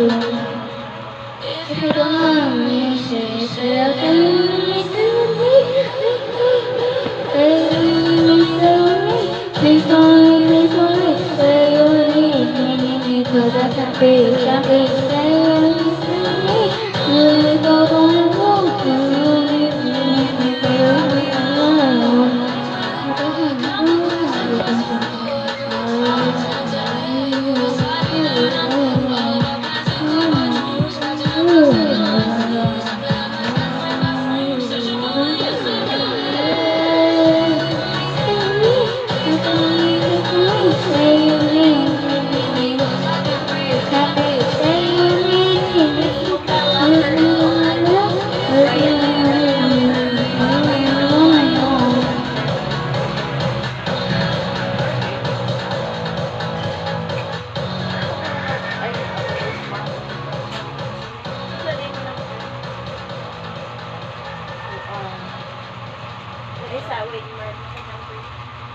If you don't love me, say I can. Please don't leave, say you need me, cause I can't breathe, say you need me. You go on the road, you leave me, baby, alone.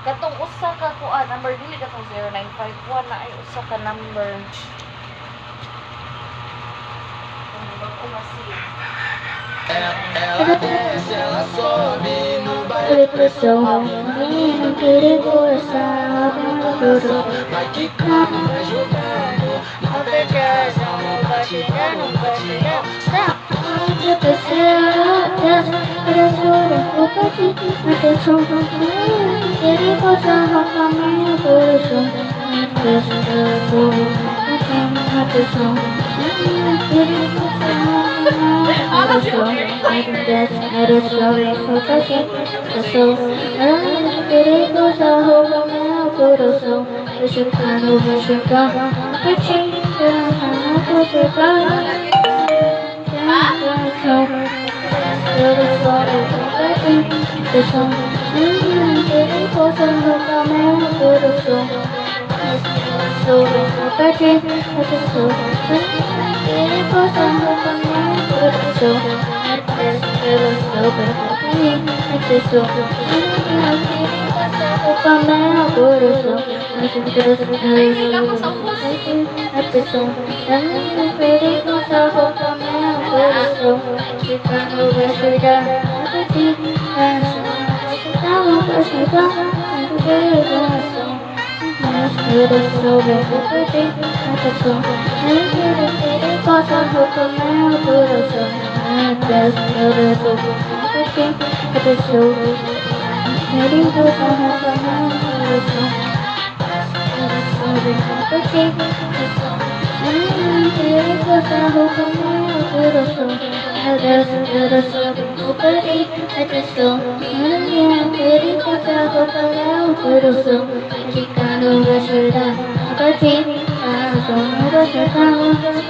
Katong usa ka kuan number dili katong 0951 na ay usa ka number. Ako masih. Ela sobe no Depressão, não querer gostar, vai quicando, vai jogando. Não tem casa, não batida, não batida.